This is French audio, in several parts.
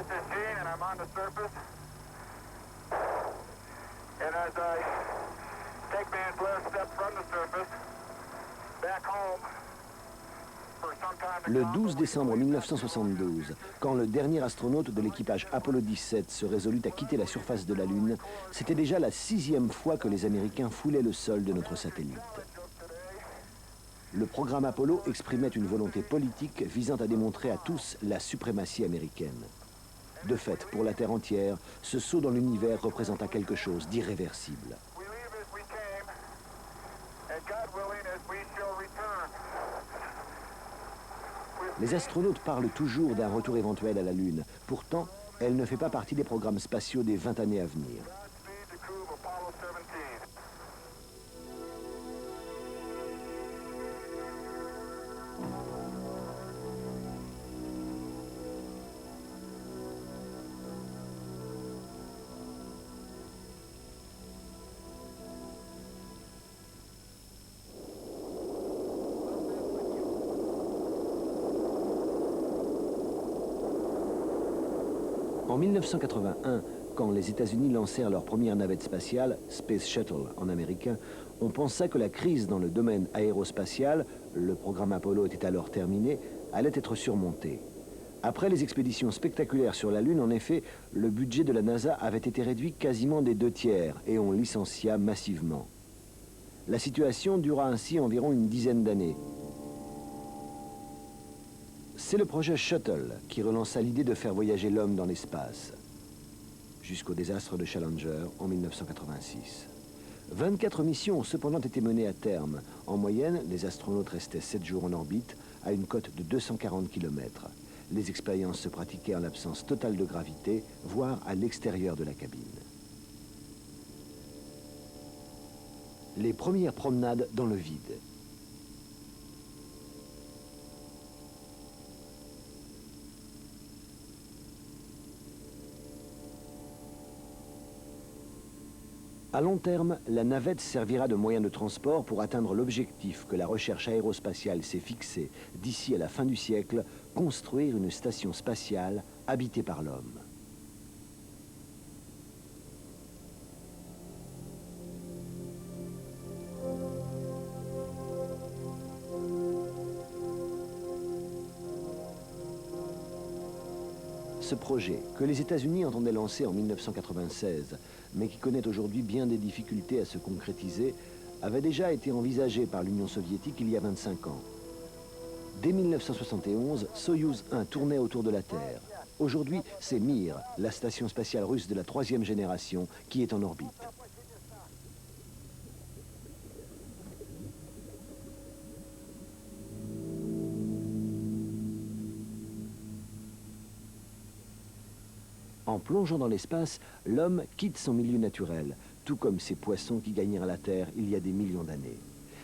This is Gene, and I'm on the surface. And as I take man's last step from the surface, back home, for some time to Le come, 12 décembre 1972, quand le dernier astronaute de l'équipage Apollo 17 se résolut à quitter la surface de la Lune, c'était déjà la 6e fois que les Américains foulaient le sol de notre satellite. Le programme Apollo exprimait une volonté politique visant à démontrer à tous la suprématie américaine. De fait, pour la Terre entière, ce saut dans l'univers représenta quelque chose d'irréversible. we leave as we came, and God willing, as we shall return. Les astronautes parlent toujours d'un retour éventuel à la Lune. Pourtant, elle ne fait pas partie des programmes spatiaux des 20 années à venir. Godspeed the crew of Apollo 17. En 1981, quand les États-Unis lancèrent leur première navette spatiale, Space Shuttle en américain, on pensa que la crise dans le domaine aérospatial, le programme Apollo était alors terminé, allait être surmontée. Après les expéditions spectaculaires sur la Lune, en effet, le budget de la NASA avait été réduit quasiment des 2/3 et on licencia massivement. La situation dura ainsi environ une dizaine d'années. C'est le projet Shuttle qui relança l'idée de faire voyager l'homme dans l'espace, jusqu'au désastre de Challenger en 1986. 24 missions ont cependant été menées à terme. En moyenne, les astronautes restaient 7 jours en orbite, à une cote de 240 km. Les expériences se pratiquaient en l'absence totale de gravité, voire à l'extérieur de la cabine. Les premières promenades dans le vide. À long terme, la navette servira de moyen de transport pour atteindre l'objectif que la recherche aérospatiale s'est fixé d'ici à la fin du siècle, construire une station spatiale habitée par l'homme. Ce projet, que les États-Unis entendaient lancer en 1996, mais qui connaît aujourd'hui bien des difficultés à se concrétiser, avait déjà été envisagé par l'Union soviétique il y a 25 ans. Dès 1971, Soyouz 1 tournait autour de la Terre. Aujourd'hui, c'est Mir, la station spatiale russe de la 3e génération, qui est en orbite. En plongeant dans l'espace, l'homme quitte son milieu naturel, tout comme ces poissons qui gagnèrent la Terre il y a des millions d'années.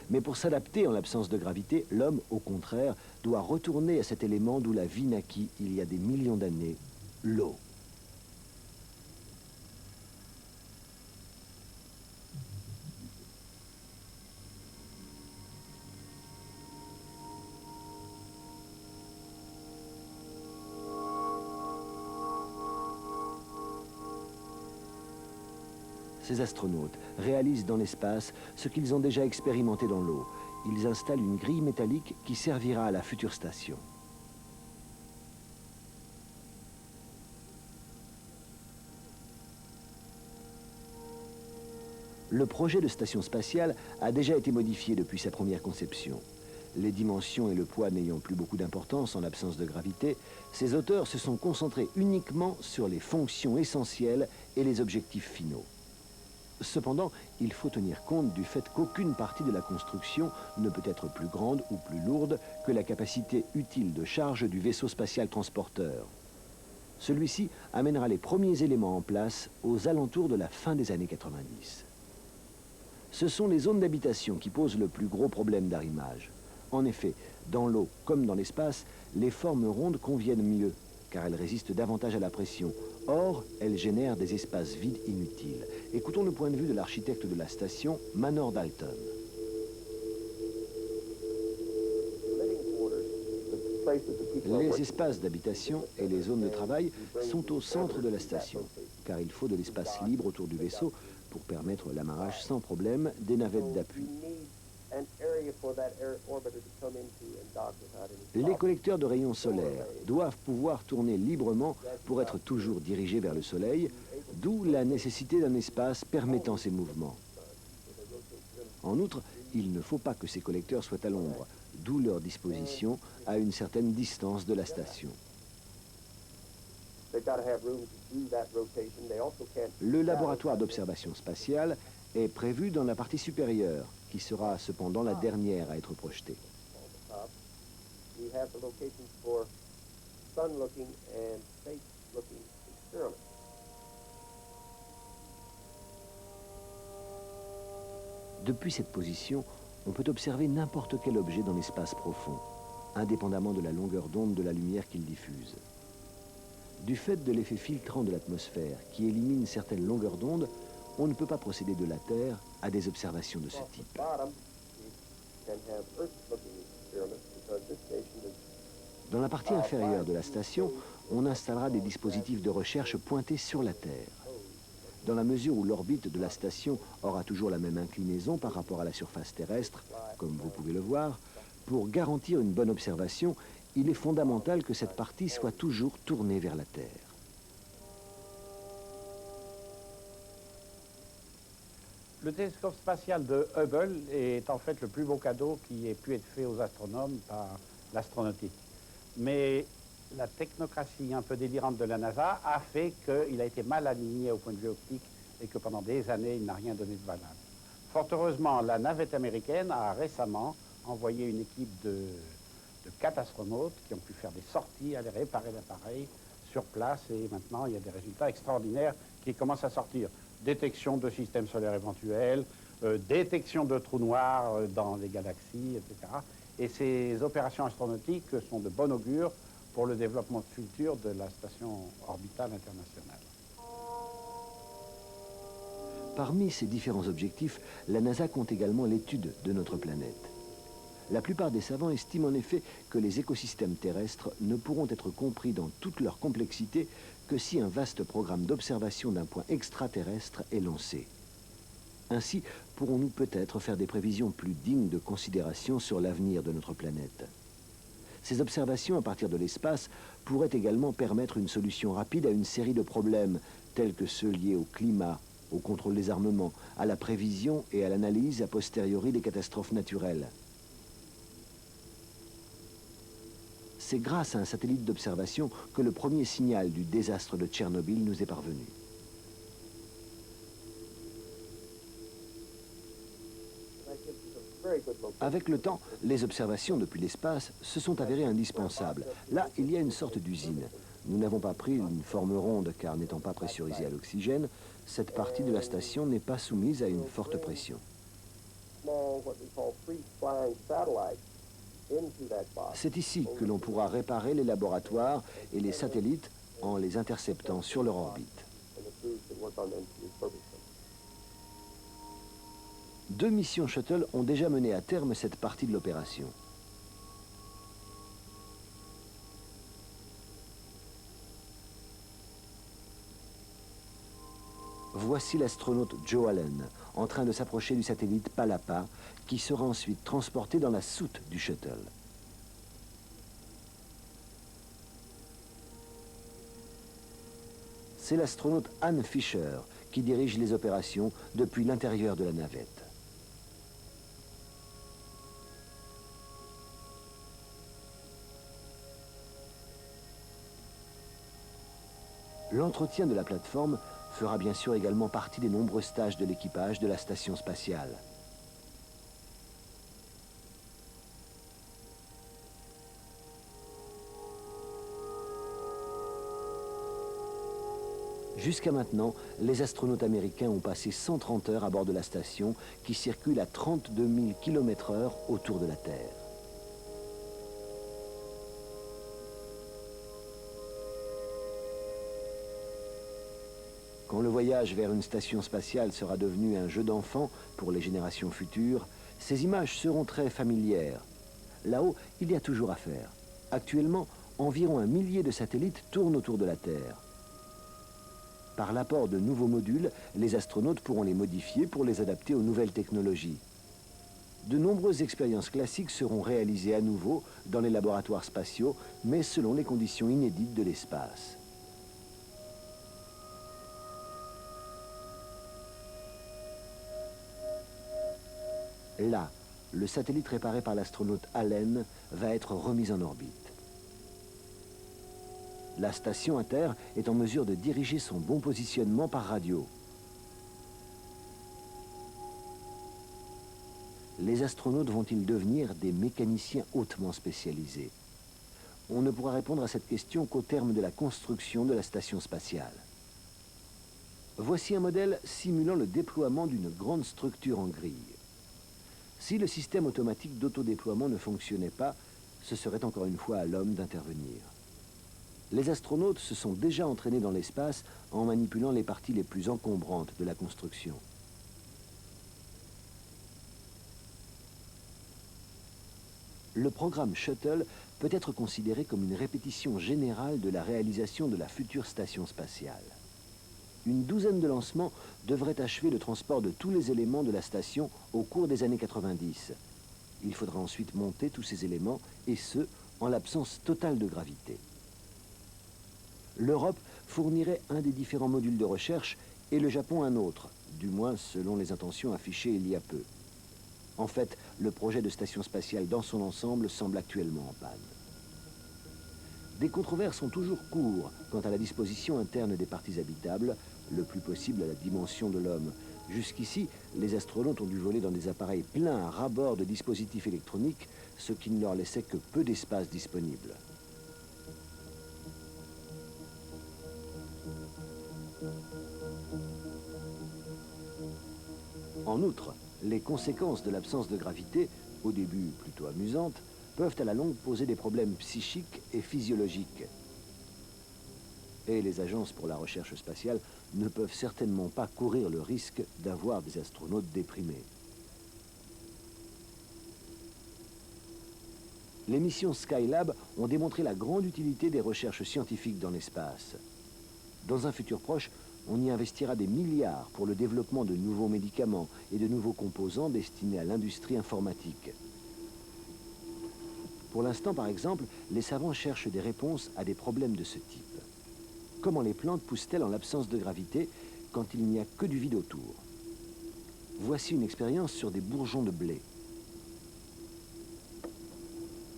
Mais pour s'adapter en l'absence de gravité, l'homme, au contraire, doit retourner à cet élément d'où la vie naquit il y a des millions d'années, l'eau. Ces astronautes réalisent dans l'espace ce qu'ils ont déjà expérimenté dans l'eau. Ils installent une grille métallique qui servira à la future station. Le projet de station spatiale a déjà été modifié depuis sa première conception. Les dimensions et le poids n'ayant plus beaucoup d'importance en l'absence de gravité, ses auteurs se sont concentrés uniquement sur les fonctions essentielles et les objectifs finaux. Cependant, il faut tenir compte du fait qu'aucune partie de la construction ne peut être plus grande ou plus lourde que la capacité utile de charge du vaisseau spatial transporteur. Celui-ci amènera les premiers éléments en place aux alentours de la fin des années 90. Ce sont les zones d'habitation qui posent le plus gros problème d'arrimage. En effet, dans l'eau comme dans l'espace, les formes rondes conviennent mieux, car elles résistent davantage à la pression. Or, elles génèrent des espaces vides inutiles. Écoutons le point de vue de l'architecte de la station, Manor Dalton. Les espaces d'habitation et les zones de travail sont au centre de la station, car il faut de l'espace libre autour du vaisseau pour permettre l'amarrage sans problème des navettes d'appui. Les collecteurs de rayons solaires doivent pouvoir tourner librement pour être toujours dirigés vers le Soleil, d'où la nécessité d'un espace permettant ces mouvements. En outre, il ne faut pas que ces collecteurs soient à l'ombre, d'où leur disposition à une certaine distance de la station. Le laboratoire d'observation spatiale est prévu dans la partie supérieure, qui sera cependant la dernière à être projetée. Depuis cette position, on peut observer n'importe quel objet dans l'espace profond, indépendamment de la longueur d'onde de la lumière qu'il diffuse. Du fait de l'effet filtrant de l'atmosphère qui élimine certaines longueurs d'onde, on ne peut pas procéder de la Terre à des observations de ce type. Dans la partie inférieure de la station, on installera des dispositifs de recherche pointés sur la Terre. Dans la mesure où l'orbite de la station aura toujours la même inclinaison par rapport à la surface terrestre, comme vous pouvez le voir, pour garantir une bonne observation, il est fondamental que cette partie soit toujours tournée vers la Terre. Le télescope spatial de Hubble est en fait le plus beau cadeau qui ait pu être fait aux astronomes par l'astronautique. Mais la technocratie un peu délirante de la NASA a fait qu'il a été mal aligné au point de vue optique et que pendant des années, il n'a rien donné de valable. Fort heureusement, la navette américaine a récemment envoyé une équipe de 4 astronautes qui ont pu faire des sorties, aller réparer l'appareil sur place, et maintenant il y a des résultats extraordinaires qui commencent à sortir. Détection de systèmes solaires éventuels, détection de trous noirs dans les galaxies, etc. Et ces opérations astronautiques sont de bon augure pour le développement futur de la station orbitale internationale. Parmi ces différents objectifs, la NASA compte également l'étude de notre planète. La plupart des savants estiment en effet que les écosystèmes terrestres ne pourront être compris dans toute leur complexité que si un vaste programme d'observation d'un point extraterrestre est lancé. Ainsi, pourrons-nous peut-être faire des prévisions plus dignes de considération sur l'avenir de notre planète. Ces observations à partir de l'espace pourraient également permettre une solution rapide à une série de problèmes tels que ceux liés au climat, au contrôle des armements, à la prévision et à l'analyse a posteriori des catastrophes naturelles. C'est grâce à un satellite d'observation que le premier signal du désastre de Tchernobyl nous est parvenu. Avec le temps, les observations depuis l'espace se sont avérées indispensables. Là, il y a une sorte d'usine. Nous n'avons pas pris une forme ronde car n'étant pas pressurisée à l'oxygène, cette partie de la station n'est pas soumise à une forte pression. C'est ici que l'on pourra réparer les laboratoires et les satellites en les interceptant sur leur orbite. 2 missions Shuttle ont déjà mené à terme cette partie de l'opération. Voici l'astronaute Joe Allen, en train de s'approcher du satellite Palapa, qui sera ensuite transporté dans la soute du shuttle. C'est l'astronaute Anne Fisher qui dirige les opérations depuis l'intérieur de la navette. L'entretien de la plateforme fera bien sûr également partie des nombreux stages de l'équipage de la station spatiale. Jusqu'à maintenant, les astronautes américains ont passé 130 heures à bord de la station qui circule à 32 000 km/h autour de la Terre. Quand le voyage vers une station spatiale sera devenu un jeu d'enfant pour les générations futures, ces images seront très familières. Là-haut, il y a toujours à faire. Actuellement, environ 1 millier de satellites tournent autour de la Terre. Par l'apport de nouveaux modules, les astronautes pourront les modifier pour les adapter aux nouvelles technologies. De nombreuses expériences classiques seront réalisées à nouveau dans les laboratoires spatiaux, mais selon les conditions inédites de l'espace. Là, le satellite réparé par l'astronaute Allen va être remis en orbite. La station à terre est en mesure de diriger son bon positionnement par radio. Les astronautes vont-ils devenir des mécaniciens hautement spécialisés? On ne pourra répondre à cette question qu'au terme de la construction de la station spatiale. Voici un modèle simulant le déploiement d'une grande structure en grille. Si le système automatique d'autodéploiement ne fonctionnait pas, ce serait encore une fois à l'homme d'intervenir. Les astronautes se sont déjà entraînés dans l'espace en manipulant les parties les plus encombrantes de la construction. Le programme Shuttle peut être considéré comme une répétition générale de la réalisation de la future station spatiale. Une douzaine de lancements devraient achever le transport de tous les éléments de la station au cours des années 90. Il faudra ensuite monter tous ces éléments, et ce, en l'absence totale de gravité. L'Europe fournirait un des différents modules de recherche et le Japon un autre, du moins selon les intentions affichées il y a peu. En fait, le projet de station spatiale dans son ensemble semble actuellement en panne. Des controverses sont toujours courts quant à la disposition interne des parties habitables, le plus possible à la dimension de l'homme. Jusqu'ici, les astronautes ont dû voler dans des appareils pleins à ras-bord de dispositifs électroniques, ce qui ne leur laissait que peu d'espace disponible. En outre, les conséquences de l'absence de gravité, au début plutôt amusantes, peuvent à la longue poser des problèmes psychiques et physiologiques. Et les agences pour la recherche spatiale ne peuvent certainement pas courir le risque d'avoir des astronautes déprimés. Les missions Skylab ont démontré la grande utilité des recherches scientifiques dans l'espace. Dans un futur proche, on y investira des milliards pour le développement de nouveaux médicaments et de nouveaux composants destinés à l'industrie informatique. Pour l'instant, par exemple, les savants cherchent des réponses à des problèmes de ce type. Comment les plantes poussent-elles en l'absence de gravité quand il n'y a que du vide autour? Voici une expérience sur des bourgeons de blé.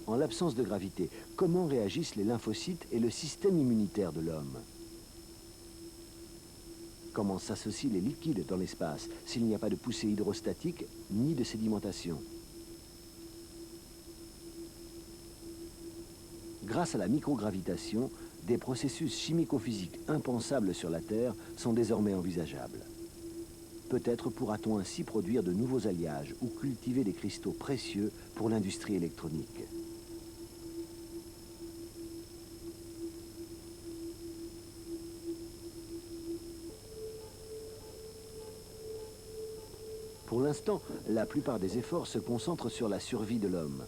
En l'absence de gravité, comment réagissent les lymphocytes et le système immunitaire de l'homme? Comment s'associent les liquides dans l'espace s'il n'y a pas de poussée hydrostatique ni de sédimentation? Grâce à la microgravitation, des processus chimico-physiques impensables sur la Terre sont désormais envisageables. Peut-être pourra-t-on ainsi produire de nouveaux alliages ou cultiver des cristaux précieux pour l'industrie électronique. Pour l'instant, la plupart des efforts se concentrent sur la survie de l'homme.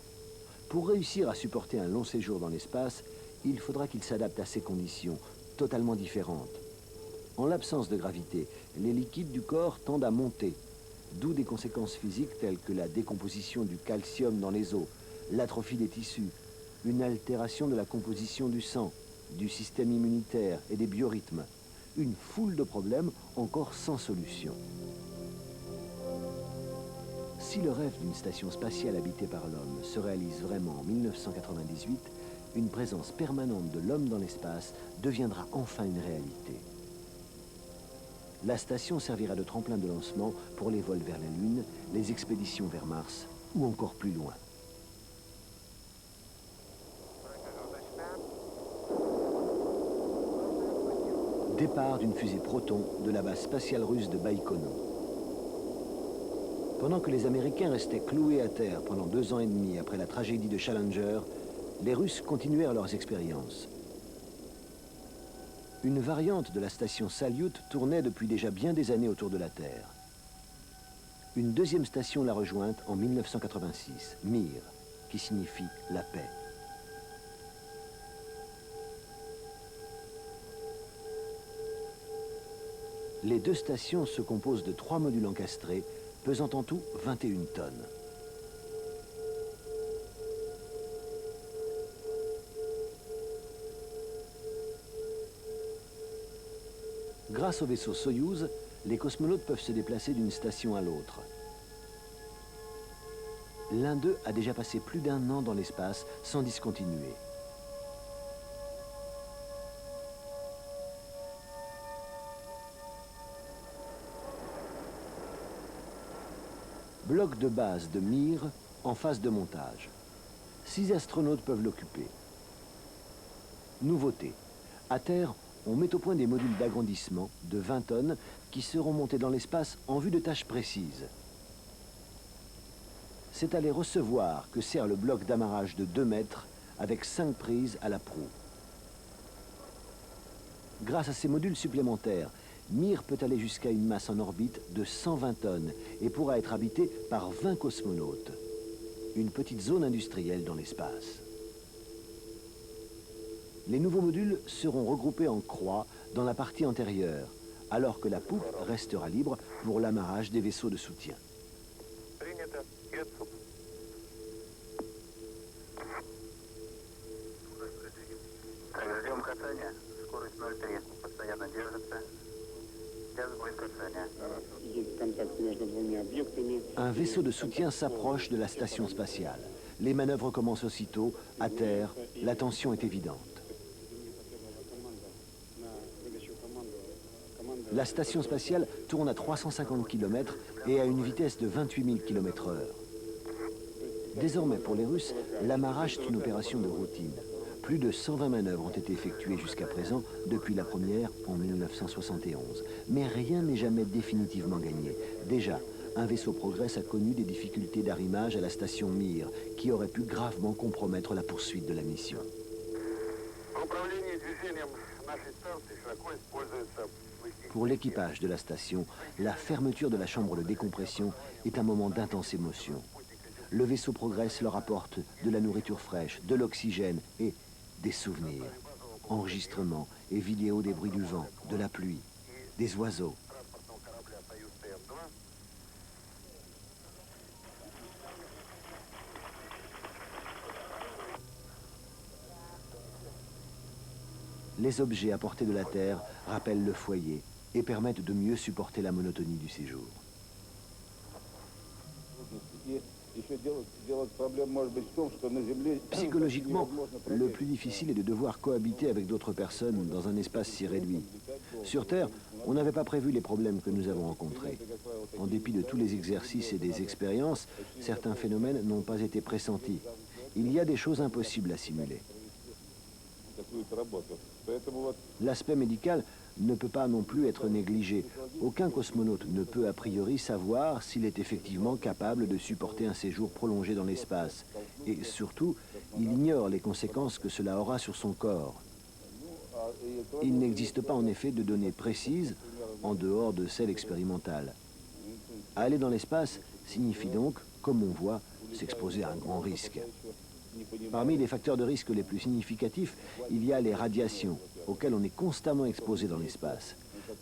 Pour réussir à supporter un long séjour dans l'espace, il faudra qu'il s'adapte à ces conditions, totalement différentes. En l'absence de gravité, les liquides du corps tendent à monter, d'où des conséquences physiques telles que la décomposition du calcium dans les os, l'atrophie des tissus, une altération de la composition du sang, du système immunitaire et des biorhythmes. Une foule de problèmes encore sans solution. Si le rêve d'une station spatiale habitée par l'homme se réalise vraiment en 1998, une présence permanente de l'homme dans l'espace deviendra enfin une réalité. La station servira de tremplin de lancement pour les vols vers la Lune, les expéditions vers Mars ou encore plus loin. Départ d'une fusée Proton de la base spatiale russe de Baïkono. Pendant que les Américains restaient cloués à terre pendant 2 ans et demi après la tragédie de Challenger, les Russes continuèrent leurs expériences. Une variante de la station Salyut tournait depuis déjà bien des années autour de la Terre. Une deuxième station l'a rejointe en 1986, Mir, qui signifie la paix. Les deux stations se composent de 3 modules encastrés, pesant en tout 21 tonnes. Grâce au vaisseau Soyouz, les cosmonautes peuvent se déplacer d'une station à l'autre. L'un d'eux a déjà passé plus d'1 an dans l'espace sans discontinuer. Bloc de base de Mir en phase de montage. 6 astronautes peuvent l'occuper. Nouveauté. À terre, on met au point des modules d'agrandissement de 20 tonnes qui seront montés dans l'espace en vue de tâches précises. C'est à les recevoir que sert le bloc d'amarrage de 2 mètres avec 5 prises à la proue. Grâce à ces modules supplémentaires, Mir peut aller jusqu'à une masse en orbite de 120 tonnes et pourra être habité par 20 cosmonautes. Une petite zone industrielle dans l'espace. Les nouveaux modules seront regroupés en croix dans la partie antérieure, alors que la poupe restera libre pour l'amarrage des vaisseaux de soutien. Un vaisseau de soutien s'approche de la station spatiale. Les manœuvres commencent aussitôt. À terre, la tension est évidente. La station spatiale tourne à 350 km et à une vitesse de 28 000 km/h. Désormais, pour les Russes, l'amarrage est une opération de routine. Plus de 120 manœuvres ont été effectuées jusqu'à présent, depuis la première en 1971. Mais rien n'est jamais définitivement gagné. Déjà, un vaisseau Progress a connu des difficultés d'arrimage à la station Mir, qui auraient pu gravement compromettre la poursuite de la mission. Pour l'équipage de la station, la fermeture de la chambre de décompression est un moment d'intense émotion. Le vaisseau Progress leur apporte de la nourriture fraîche, de l'oxygène et des souvenirs. Enregistrements et vidéos des bruits du vent, de la pluie, des oiseaux. Les objets apportés de la Terre rappellent le foyer et permettent de mieux supporter la monotonie du séjour. Psychologiquement, le plus difficile est de devoir cohabiter avec d'autres personnes dans un espace si réduit. Sur Terre, on n'avait pas prévu les problèmes que nous avons rencontrés. En dépit de tous les exercices et des expériences, certains phénomènes n'ont pas été pressentis. Il y a des choses impossibles à simuler. L'aspect médical ne peut pas non plus être négligé. Aucun cosmonaute ne peut a priori savoir s'il est effectivement capable de supporter un séjour prolongé dans l'espace. Et surtout, il ignore les conséquences que cela aura sur son corps. Il n'existe pas en effet de données précises en dehors de celles expérimentales. Aller dans l'espace signifie donc, comme on voit, s'exposer à un grand risque. Parmi les facteurs de risque les plus significatifs, il y a les radiations, auxquelles on est constamment exposé dans l'espace.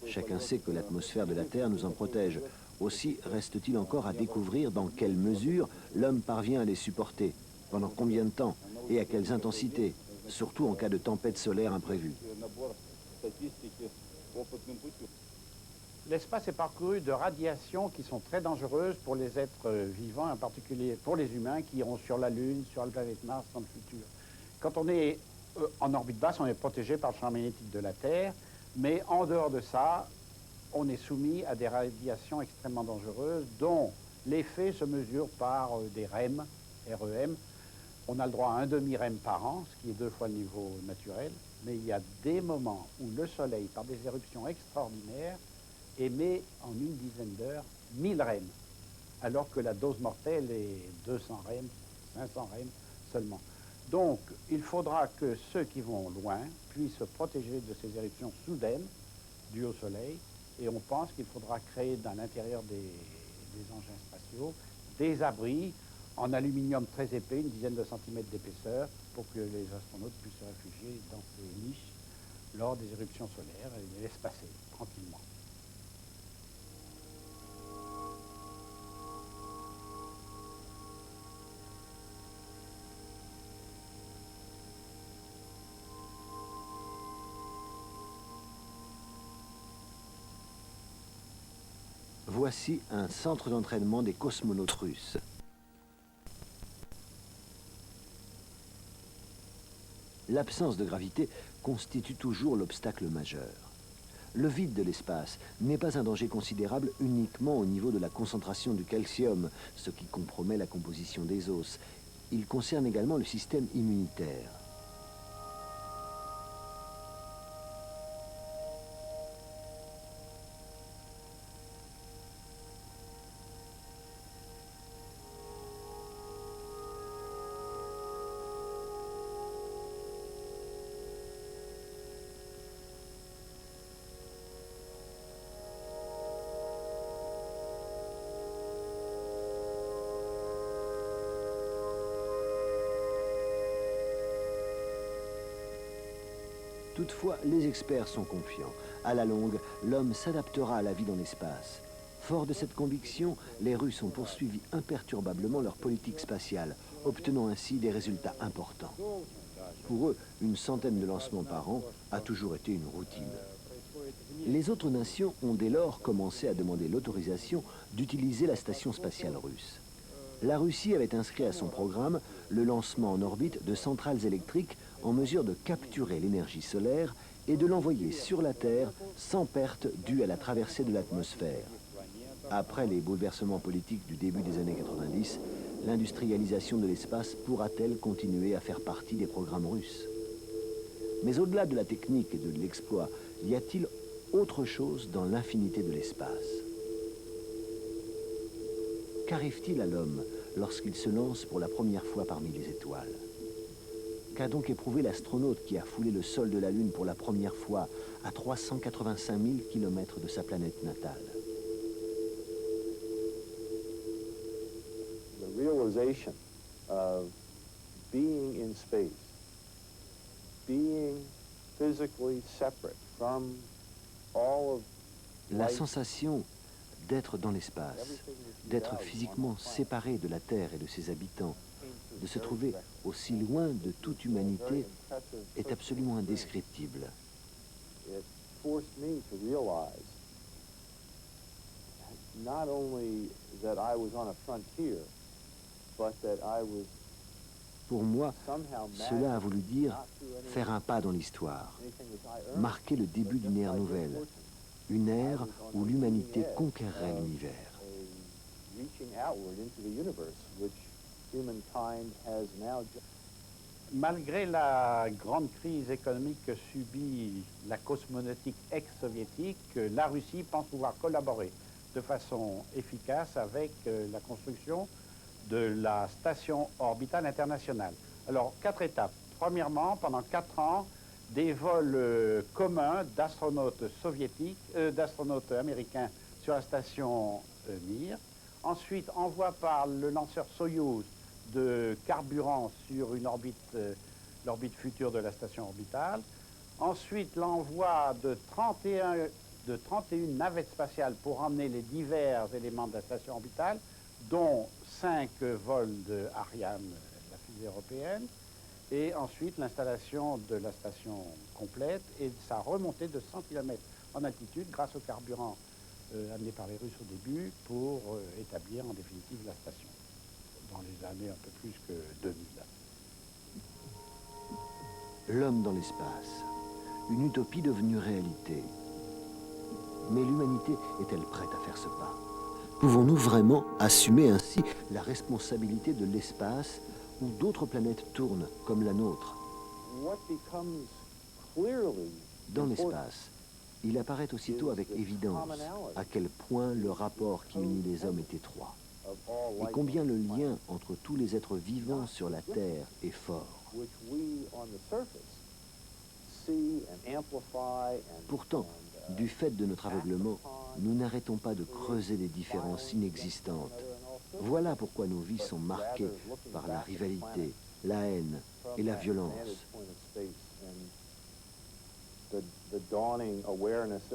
Chacun sait que l'atmosphère de la Terre nous en protège. Aussi reste-t-il encore à découvrir dans quelle mesure l'homme parvient à les supporter, pendant combien de temps et à quelles intensités, surtout en cas de tempête solaire imprévue. L'espace est parcouru de radiations qui sont très dangereuses pour les êtres vivants, en particulier pour les humains qui iront sur la Lune, sur la planète Mars dans le futur. Quand on est en orbite basse, on est protégé par le champ magnétique de la Terre, mais en dehors de ça, on est soumis à des radiations extrêmement dangereuses dont l'effet se mesure par des REM, REM. On a le droit à un demi-REM par an, ce qui est 2 fois le niveau naturel, mais il y a des moments où le Soleil, par des éruptions extraordinaires, émet en une dizaine d'heures 1000 REM, alors que la dose mortelle est 200 REM, 500 REM seulement. Donc, il faudra que ceux qui vont loin puissent se protéger de ces éruptions soudaines dues au Soleil, et on pense qu'il faudra créer dans l'intérieur des engins spatiaux des abris en aluminium très épais, une dizaine de centimètres d'épaisseur, pour que les astronautes puissent se réfugier dans ces niches lors des éruptions solaires et les laisser passer tranquillement. Voici un centre d'entraînement des cosmonautes russes. L'absence de gravité constitue toujours l'obstacle majeur. Le vide de l'espace n'est pas un danger considérable uniquement au niveau de la concentration du calcium, ce qui compromet la composition des os. Il concerne également le système immunitaire. Toutefois, les experts sont confiants. À la longue, l'homme s'adaptera à la vie dans l'espace. Fort de cette conviction, les Russes ont poursuivi imperturbablement leur politique spatiale, obtenant ainsi des résultats importants. Pour eux, une centaine de lancements par an a toujours été une routine. Les autres nations ont dès lors commencé à demander l'autorisation d'utiliser la station spatiale russe. La Russie avait inscrit à son programme le lancement en orbite de centrales électriques en mesure de capturer l'énergie solaire et de l'envoyer sur la Terre sans perte due à la traversée de l'atmosphère. Après les bouleversements politiques du début des années 90, l'industrialisation de l'espace pourra-t-elle continuer à faire partie des programmes russes? Mais au-delà de la technique et de l'exploit, y a-t-il autre chose dans l'infinité de l'espace? Qu'arrive-t-il à l'homme lorsqu'il se lance pour la première fois parmi les étoiles? Qu'a donc éprouvé l'astronaute qui a foulé le sol de la Lune pour la première fois à 385 000 km de sa planète natale? The realization of being in space, being physically separate from all of La sensation d'être dans l'espace, d'être physiquement séparé de la Terre et de ses habitants, de se trouver aussi loin de toute humanité est absolument indescriptible. It forced me to realize not only that I was on a frontier, but that I was Pour moi, somehow cela a voulu dire faire un pas dans l'histoire, marquer le début d'une ère nouvelle, une ère où l'humanité conquerrait l'univers. reaching outward into the universe, which humankind has now. Malgré la grande crise économique que subit la cosmonautique ex-soviétique, la Russie pense pouvoir collaborer de façon efficace avec la construction de la station orbitale internationale. Alors, 4 étapes. Premièrement, pendant 4 ans, des vols communs d'astronautes soviétiques, d'astronautes américains sur la station Mir. Ensuite, envoi par le lanceur Soyouz de carburant sur une orbite, l'orbite future de la station orbitale. Ensuite, l'envoi de 31 navettes spatiales pour emmener les divers éléments de la station orbitale, dont 5 vols de Ariane, la fusée européenne. Et ensuite, l'installation de la station complète et sa remontée de 100 km en altitude grâce au carburant amené par les Russes au début pour établir en définitive la station dans les années un peu plus que 2000. L'homme dans l'espace, une utopie devenue réalité. Mais l'humanité est-elle prête à faire ce pas? Pouvons-nous vraiment assumer ainsi la responsabilité de l'espace où d'autres planètes tournent comme la nôtre? Dans l'espace, il apparaît aussitôt avec évidence à quel point le rapport qui unit les hommes est étroit et combien le lien entre tous les êtres vivants sur la Terre est fort. Pourtant, du fait de notre aveuglement, nous n'arrêtons pas de creuser des différences inexistantes. Voilà pourquoi nos vies sont marquées par la rivalité, la haine et la violence.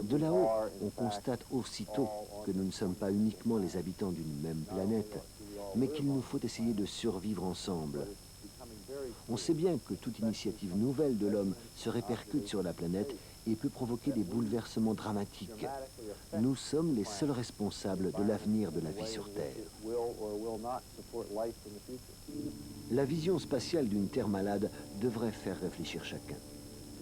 De là-haut, on constate aussitôt que nous ne sommes pas uniquement les habitants d'une même planète, mais qu'il nous faut essayer de survivre ensemble. On sait bien que toute initiative nouvelle de l'homme se répercute sur la planète et peut provoquer des bouleversements dramatiques. Nous sommes les seuls responsables de l'avenir de la vie sur Terre. La vision spatiale d'une Terre malade devrait faire réfléchir chacun.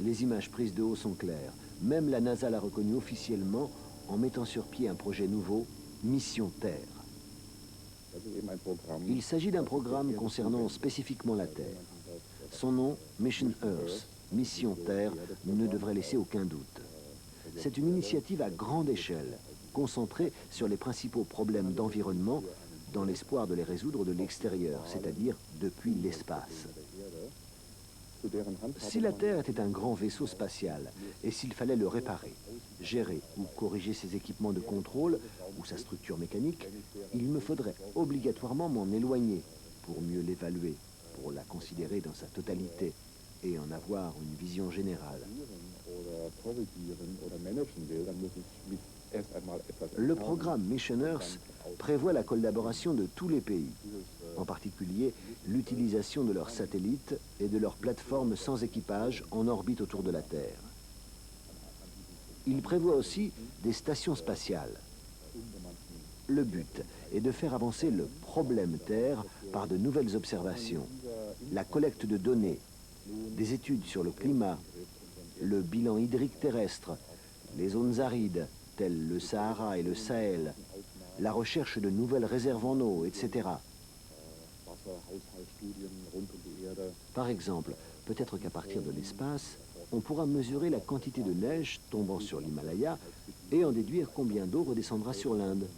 Les images prises de haut sont claires. Même la NASA l'a reconnu officiellement en mettant sur pied un projet nouveau, Mission Terre. Il s'agit d'un programme concernant spécifiquement la Terre. Son nom, Mission Earth, Mission Terre, ne devrait laisser aucun doute. C'est une initiative à grande échelle, concentrée sur les principaux problèmes d'environnement, dans l'espoir de les résoudre de l'extérieur, c'est-à-dire depuis l'espace. Si la Terre était un grand vaisseau spatial, et s'il fallait le réparer, gérer ou corriger ses équipements de contrôle ou sa structure mécanique, il me faudrait obligatoirement m'en éloigner pour mieux l'évaluer, pour la considérer dans sa totalité et en avoir une vision générale. Le programme Mission Earth prévoit la collaboration de tous les pays, en particulier l'utilisation de leurs satellites et de leurs plateformes sans équipage en orbite autour de la Terre. Il prévoit aussi des stations spatiales. Le but est de faire avancer le problème Terre par de nouvelles observations, la collecte de données, des études sur le climat, le bilan hydrique terrestre, les zones arides, telles le Sahara et le Sahel, la recherche de nouvelles réserves en eau, etc. Par exemple, peut-être qu'à partir de l'espace, on pourra mesurer la quantité de neige tombant sur l'Himalaya et en déduire combien d'eau redescendra sur l'Inde,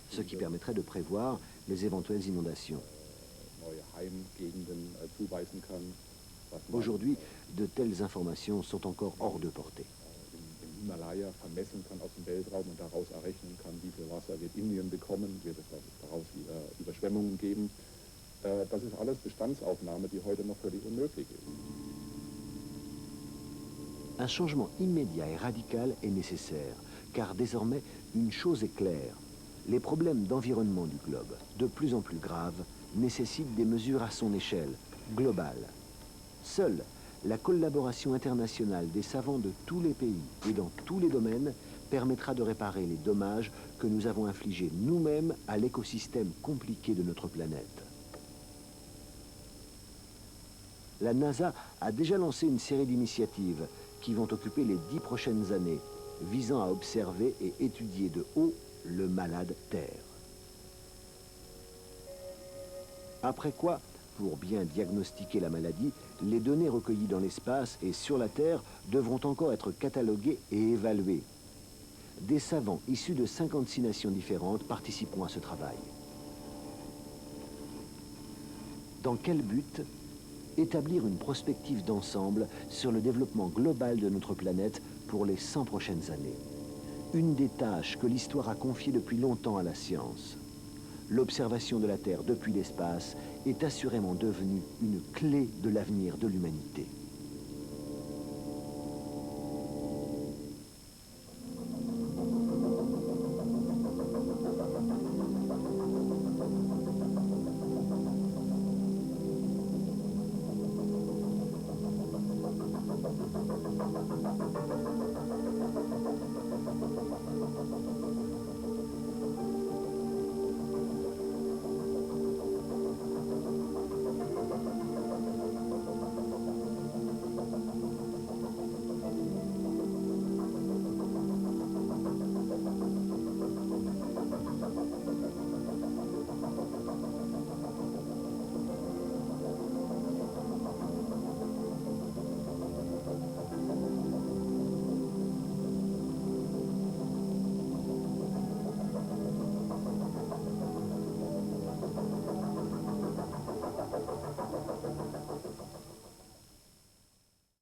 ce qui permettrait de prévoir les éventuelles inondations. Aujourd'hui, de telles informations sont encore hors de portée. Himalaya vermessen kann aus dem Weltraum und daraus errechnen kann, wie viel Wasser wird Indien bekommen, wird es daraus Überschwemmungen geben. Das ist alles Bestandsaufnahme, die heute noch völlig unmöglich ist. Un changement immédiat et radical est nécessaire, car désormais, une chose est claire. Les problèmes d'environnement du globe, de plus en plus graves, nécessitent des mesures à son échelle, globale. Seule la collaboration internationale des savants de tous les pays et dans tous les domaines permettra de réparer les dommages que nous avons infligés nous-mêmes à l'écosystème compliqué de notre planète. La NASA a déjà lancé une série d'initiatives qui vont occuper les 10 prochaines années, visant à observer et étudier de haut le malade Terre. Après quoi, pour bien diagnostiquer la maladie, les données recueillies dans l'espace et sur la Terre devront encore être cataloguées et évaluées. Des savants issus de 56 nations différentes participeront à ce travail. Dans quel but ? Établir une prospective d'ensemble sur le développement global de notre planète pour les 100 prochaines années. Une des tâches que l'histoire a confiées depuis longtemps à la science. L'observation de la Terre depuis l'espace est assurément devenue une clé de l'avenir de l'humanité.